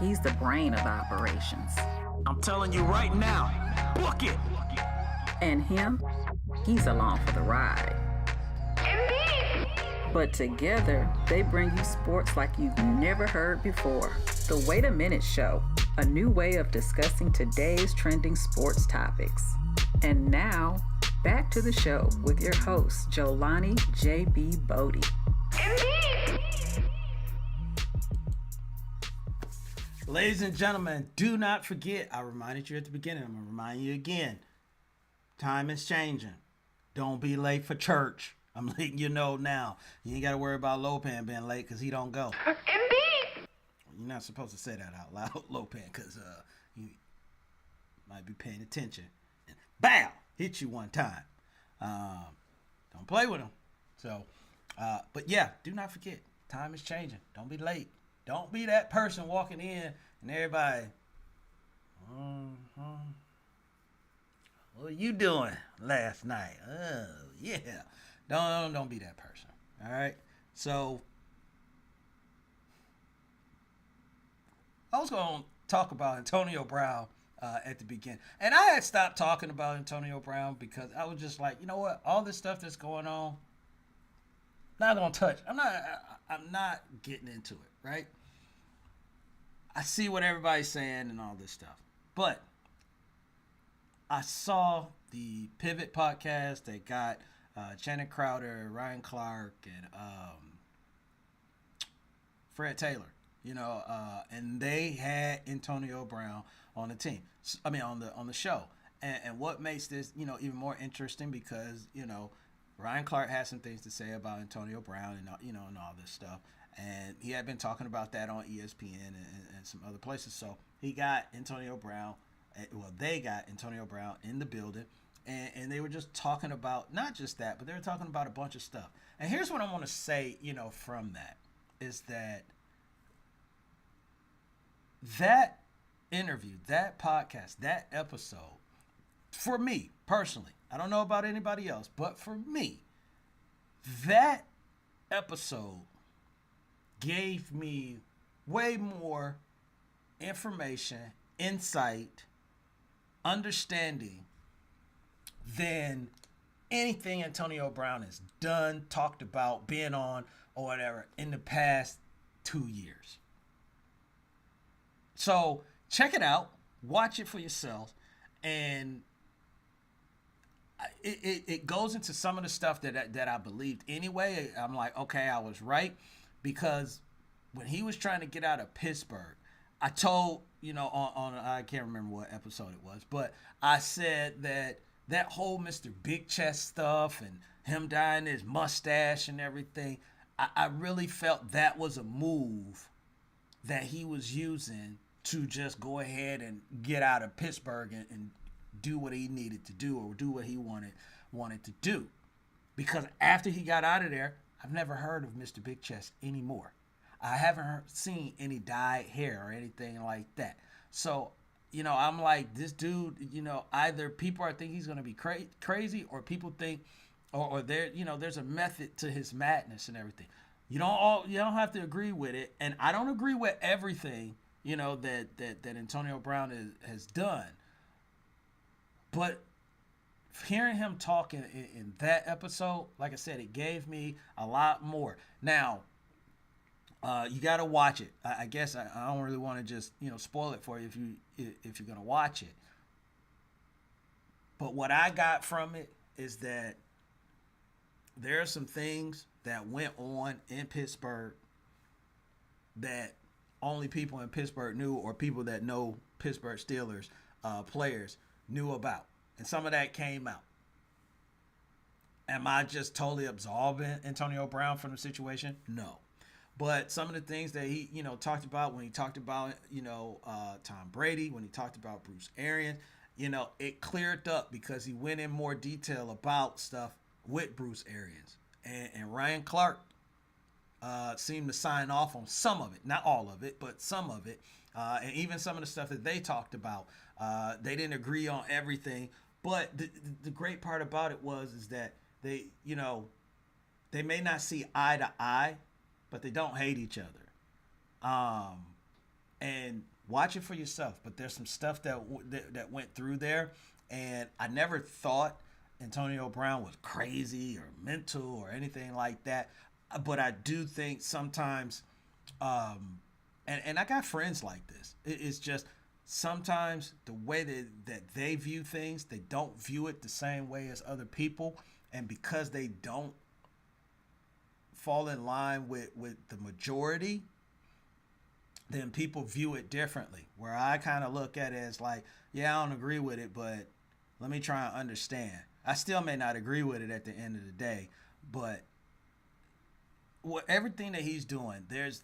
He's the brain of operations. I'm telling you right now, book it! And him, he's along for the ride. But together, they bring you sports like you've never heard before. The Wait a Minute Show, a new way of discussing today's trending sports topics. And now, back to the show with your host, Jolani J.B. Bodie. Ladies and gentlemen, do not forget, I reminded you at the beginning, I'm going to remind you again, time is changing. Don't be late for church. I'm letting you know now. You ain't got to worry about Lopan being late because he don't go. Indeed. You're not supposed to say that out loud, Lopan, because you might be paying attention. And bam! Hit you one time. Don't play with him. So, but yeah, do not forget, time is changing. Don't be late. Don't be that person walking in and everybody, what were you doing last night? Oh, yeah. Don't be that person. All right. So I was going to talk about Antonio Brown at the beginning. And I had stopped talking about Antonio Brown because I was just like, you know what? All this stuff that's going on, not going to touch. I'm not getting into it, right? I see what everybody's saying and all this stuff. But I saw the Pivot podcast that got Channing Crowder, Ryan Clark, and Fred Taylor, and they had Antonio Brown on the team. I mean, on the show. And what makes this, even more interesting because, Ryan Clark had some things to say about Antonio Brown and, and all this stuff. And he had been talking about that on ESPN and some other places. So he got Antonio Brown. Well, they got Antonio Brown in the building. And they were just talking about not just that, but they were talking about a bunch of stuff. And here's what I want to say, from that is that interview, that podcast, that episode, for me personally, I don't know about anybody else, but for me, that episode gave me way more information, insight, understanding than anything Antonio Brown has done, talked about, been on, or whatever in the past 2 years. So check it out, watch it for yourself, and it goes into some of the stuff that I believed anyway. I'm like, okay, I was right, because when he was trying to get out of Pittsburgh, I told, on I can't remember what episode it was, but I said that whole Mr. Big Chest stuff and him dyeing his mustache and everything, I really felt that was a move that he was using to just go ahead and get out of Pittsburgh and do what he needed to do or do what he wanted to do. Because after he got out of there, I've never heard of Mr. Big Chest anymore. I haven't seen any dyed hair or anything like that. So, I'm like, this dude, either people are thinking he's going to be crazy or people think, or there, there's a method to his madness and everything. You don't have to agree with it. And I don't agree with everything, that Antonio Brown has done. But hearing him talk in that episode, like I said, it gave me a lot more. Now, you got to watch it. I guess I don't really want to just, spoil it for you if you're going to watch it. But what I got from it is that there are some things that went on in Pittsburgh that only people in Pittsburgh knew, or people that know Pittsburgh Steelers players knew about. And some of that came out. Am I just totally absolving Antonio Brown from the situation? No. But some of the things that he, talked about when he talked about, Tom Brady, when he talked about Bruce Arians, it cleared up because he went in more detail about stuff with Bruce Arians. And Ryan Clark seemed to sign off on some of it. Not all of it, but some of it. And even some of the stuff that they talked about. They didn't agree on everything. But the great part about it is that they, they may not see eye to eye, but they don't hate each other. And watch it for yourself. But there's some stuff that went through there, and I never thought Antonio Brown was crazy or mental or anything like that. but I do think sometimes, and I got friends like this. It's just sometimes the way that they view things, they don't view it the same way as other people, and because they don't fall in line with the majority, then people view it differently. Where I kind of look at it as like, yeah, I don't agree with it, but let me try and understand. I still may not agree with it at the end of the day, but everything that he's doing, there's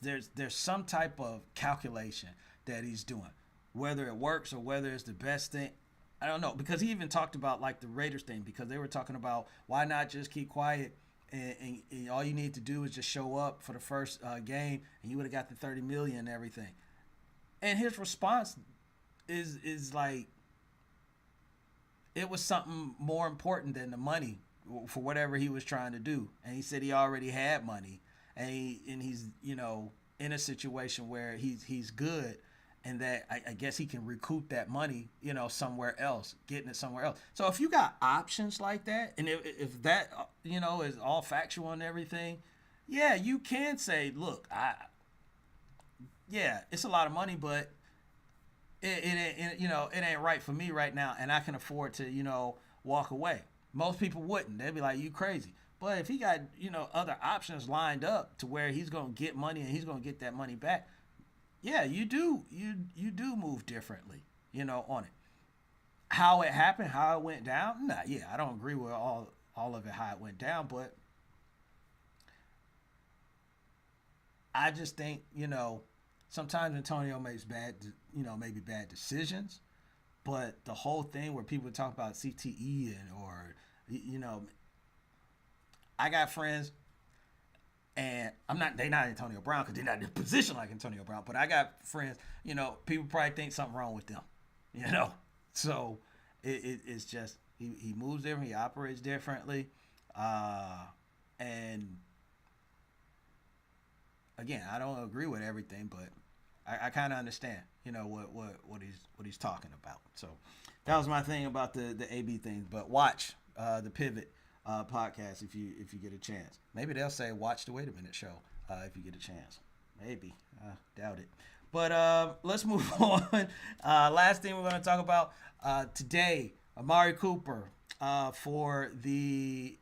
some type of calculation that he's doing. Whether it works or whether it's the best thing, I don't know. Because he even talked about like the Raiders thing, because they were talking about why not just keep quiet and all you need to do is just show up for the first game and you would have got the $30 million and everything. And his response is like, it was something more important than the money for whatever he was trying to do. And he said he already had money, and he's in a situation where he's good, and that I guess he can recoup that money somewhere else, getting it somewhere else. So if you got options like that, and if that is all factual and everything, yeah, you can say, look, it's a lot of money, but it ain't right for me right now, and I can afford to walk away. Most people wouldn't. They'd be like, you crazy. But if he got other options lined up to where he's gonna get money and he's gonna get that money back, yeah, you do move differently on it. How it happened, how it went down, I don't agree with all of it, how it went down, but I just think sometimes Antonio makes maybe bad decisions, but the whole thing where people talk about CTE I got friends, and they're not Antonio Brown because they're not in a position like Antonio Brown, but I got friends, people probably think something wrong with them, so it's just, he moves different, he operates differently, and again, I don't agree with everything, but I kind of understand, what he's talking about. So that was my thing about the AB thing. But watch the Pivot podcast if you get a chance. Maybe they'll say watch the Wait a Minute show if you get a chance. Maybe, doubt it. But let's move on. Last thing we're going to talk about today, Amari Cooper for the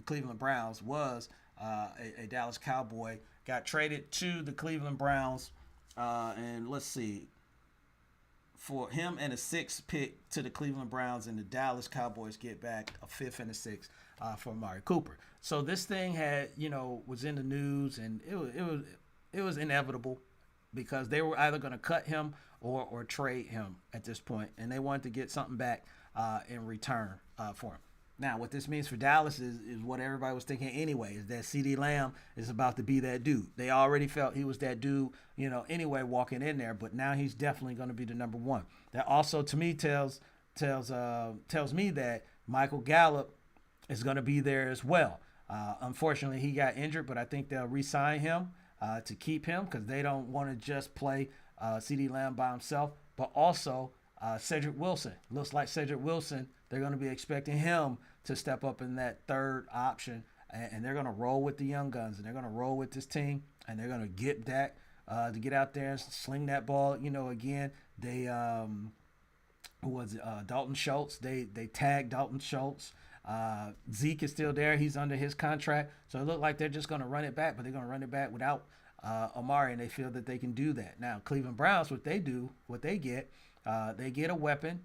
Cleveland Browns was a Dallas Cowboy, got traded to the Cleveland Browns, and let's see, for him and a 6th pick to the Cleveland Browns, and the Dallas Cowboys get back a 5th and a 6th for Amari Cooper. So this thing had was in the news, and it was inevitable because they were either going to cut him or trade him at this point, and they wanted to get something back in return for him. Now, what this means for Dallas is what everybody was thinking anyway, is that T.W.A.M.S is about to be that dude. They already felt he was that dude, anyway, walking in there, but now he's definitely going to be the number one. That also, to me, tells me that Michael Gallup is going to be there as well. Unfortunately, he got injured, but I think they'll re-sign him to keep him because they don't want to just play T.W.A.M by himself, but also Cedric Wilson. Looks like Cedric Wilson, they're going to be expecting him to step up in that third option, and they're going to roll with the young guns, and they're going to roll with this team, and they're going to get Dak to get out there and sling that ball. Again, they who was it? Dalton Schultz. They tagged Dalton Schultz. Zeke is still there. He's under his contract, so it looked like they're just going to run it back, but they're going to run it back without Amari, and they feel that they can do that. Now, Cleveland Browns, what they get a weapon.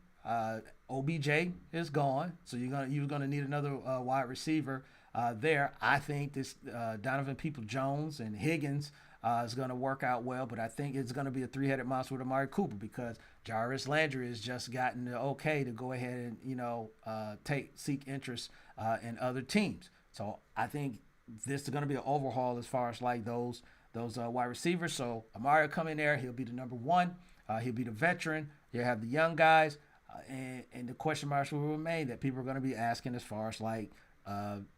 OBJ is gone, so you're gonna need another wide receiver there. I think this Donovan Peoples-Jones and Higgins is gonna work out well, but I think it's gonna be a three-headed monster with Amari Cooper because Jarvis Landry has just gotten the okay to go ahead and seek interest in other teams. So I think this is gonna be an overhaul as far as like those wide receivers. So Amari will come in there, he'll be the number one. He'll be the veteran. You have the young guys. And the question marks will remain that people are going to be asking as far as like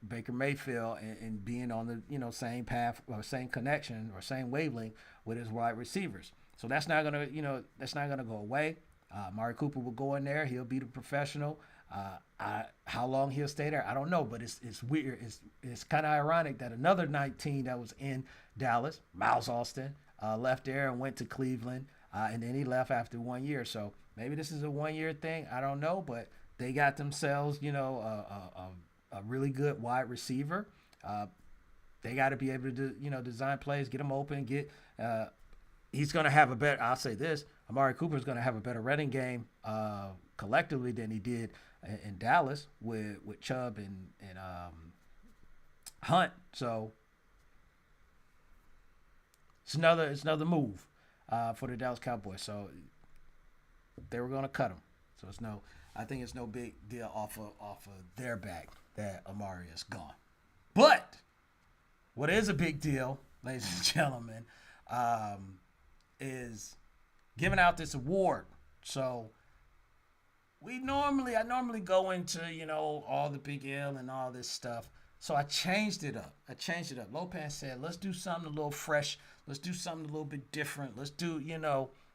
Baker Mayfield and being on the same path or same connection or same wavelength with his wide receivers. So that's not gonna go away. Amari Cooper will go in there. He'll be the professional. How long he'll stay there, I don't know, but it's weird. It's kind of ironic that another 19 that was in Dallas, Miles Austin, left there and went to Cleveland, and then he left after 1 year. So maybe this is a 1 year thing. I don't know, but they got themselves, a really good wide receiver. They got to be able to, design plays, get them open, he's going to have a better, I'll say this, Amari Cooper is going to have a better running game collectively than he did in Dallas with Chubb and Hunt. So it's another move for the Dallas Cowboys. So they were going to cut him. So I think it's no big deal off of their back that Amari is gone. But what is a big deal, ladies and gentlemen, is giving out this award. So I normally go into, all the Big L and all this stuff. So I changed it up. Lopan said, let's do something a little fresh. Let's do something a little bit different. Let's do,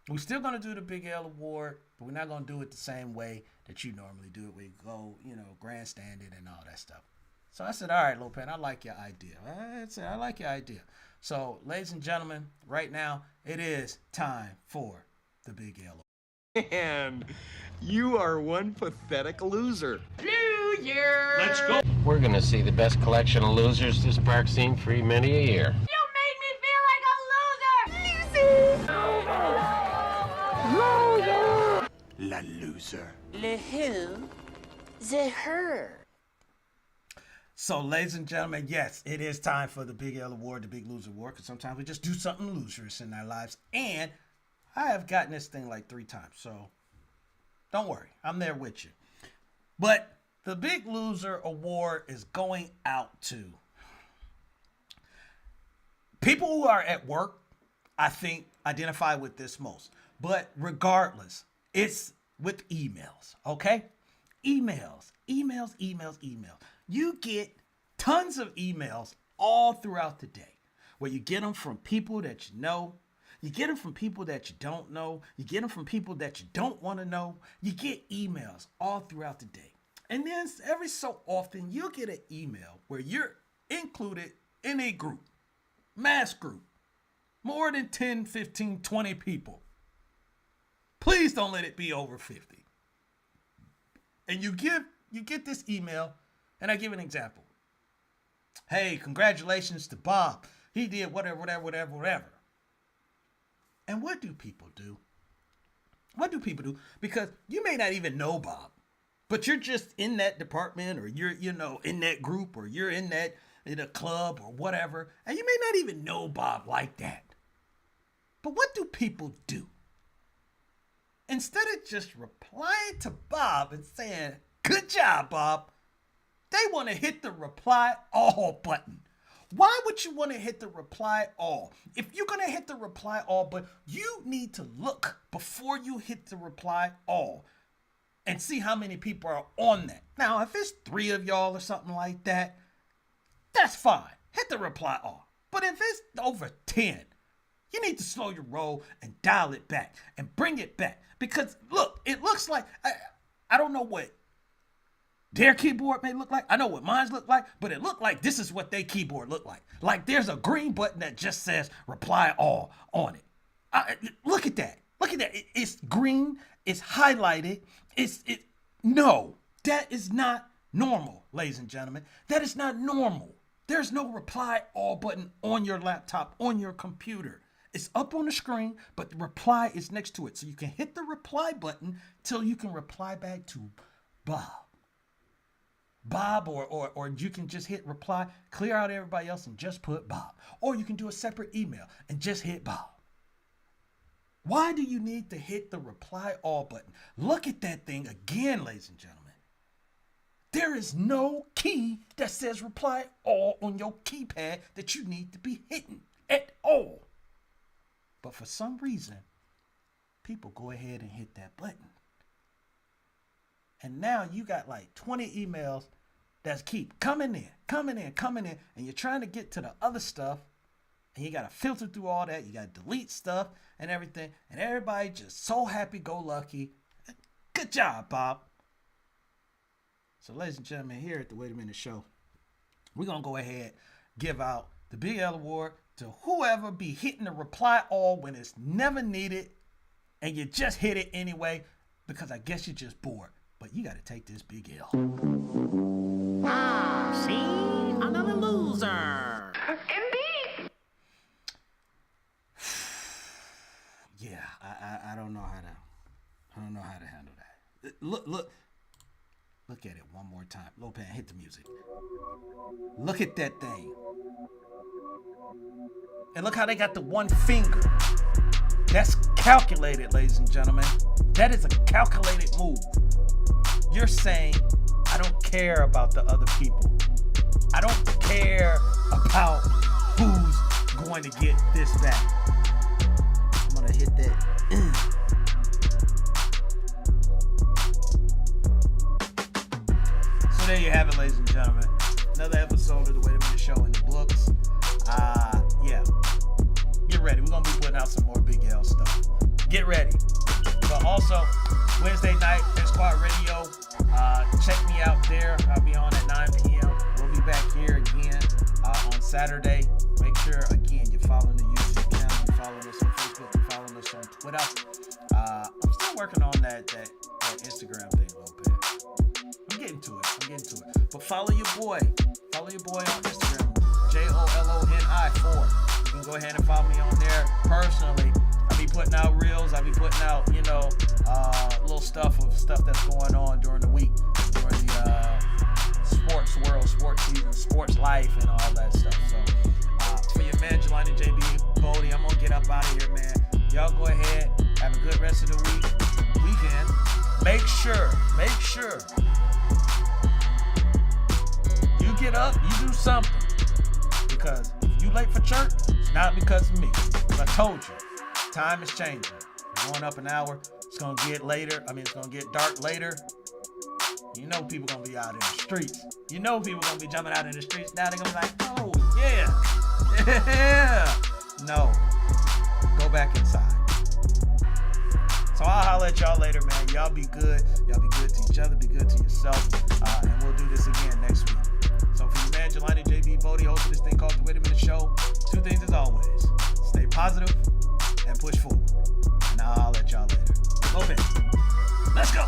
we're still going to do the Big L award, but we're not going to do it the same way that you normally do it. We go, grandstand it and all that stuff. So I said, all right, Lopan, I like your idea. I like your idea. So, ladies and gentlemen, right now, it is time for the Big L. Man, you are one pathetic loser. Let's go. We're gonna see the best collection of losers this park's seen for many a year. You made me feel like a loser! La loser. Le who? The her. So, ladies and gentlemen, yes, it is time for the Big L Award, the Big Loser Award, because sometimes we just do something loserous in our lives. And I have gotten this thing like 3 times, so don't worry. I'm there with you. But the Big Loser Award is going out to people who are at work, I think, identify with this most. But regardless, it's with emails, okay? Emails. You get tons of emails all throughout the day where you get them from people that you know. You get them from people that you don't know. You get them from people that you don't want to know. You get emails all throughout the day. And then every so often you'll get an email where you're included in a group, mass group, more than 10, 15, 20 people. Please don't let it be over 50. And you get this email, and I give an example. Hey, congratulations to Bob. He did whatever. And what do people do? Because you may not even know Bob, but you're just in that department, or you're, in that group, or you're in a club or whatever, and you may not even know Bob like that. But what do people do? Instead of just replying to Bob and saying, good job, Bob, they want to hit the reply all button. Why would you want to hit the reply all? If you're going to hit the reply all button, you need to look before you hit the reply all and see how many people are on that. Now, if it's 3 of y'all or something like that, that's fine. Hit the reply all. But if it's over 10, you need to slow your roll and dial it back and bring it back. Because, look, it looks like, I don't know what their keyboard may look like. I know what mine's look like, but it looked like this is what their keyboard look like. Like there's a green button that just says reply all on it. Look at that. It's green. It's highlighted. No, that is not normal, ladies and gentlemen. That is not normal. There's no reply all button on your laptop, on your computer. It's up on the screen, but the reply is next to it. So you can hit the reply button till you can reply back to Bob, or you can just hit reply, clear out everybody else and just put Bob. Or you can do a separate email and just hit Bob. Why do you need to hit the reply all button? Look at that thing again, ladies and gentlemen. There is no key that says reply all on your keypad that you need to be hitting at all. But for some reason, people go ahead and hit that button. And now you got like 20 emails that keep coming in, and you're trying to get to the other stuff, and you got to filter through all that. You got to delete stuff and everything, and everybody just so happy-go-lucky. Good job, Bob. So, ladies and gentlemen, here at the Wait a Minute Show, we're going to go ahead, give out the Big L Award to whoever be hitting the reply all when it's never needed and you just hit it anyway because I guess you're just bored. But you got to take this Big L. See? Another loser. Indeed. Yeah, I don't know how to handle that. Look at it one more time. Lopan, hit the music. Look at that thing. And look how they got the one finger. That's calculated, ladies and gentlemen. That is a calculated move. You're saying, I don't care about the other people. I don't care about who's going to get this back. I'm going to hit that. So there you have it, ladies and gentlemen. Another episode of the Wait a Minute Show in the books. Yeah. Get ready. We're going to be putting out some more Big L stuff. Get ready. But also, Wednesday night, X Squad Radio. Check me out there. I'll be on at 9 p.m. We'll be back here again on Saturday. Make sure, again, you're following the YouTube channel. You're following us on Facebook. You're following us on Twitter. I'm still working on that Instagram thing a little bit. I'm getting to it. But follow your boy. Follow your boy on Instagram. JOLONI4. You can go ahead and follow me on there personally. I'll be putting out reels. I'll be putting out, little stuff that's going on during the week, during the sports world, sports season, sports life, and all that stuff. So, for your man, Jelani JB Bodie, I'm going to get up out of here, man. Y'all go ahead. Have a good rest of the weekend. Make sure you get up, you do something. Because if you late for church, it's not because of me. I told you, time is changing. We're going up an hour. It's going to get later. It's going to get dark later. You know people going to be out in the streets. You know people going to be jumping out in the streets. Now they're going to be like, oh, yeah. No. Go back inside. So I'll holler at y'all later, man. Y'all be good. Y'all be good to each other. Be good to yourself. And we'll do this again next week. So for your man, Jelani JB Bodie, host of this thing called The Wait a Minute Show, two things as always. Stay positive and push forward. And I'll holler at y'all later. Okay. Let's go.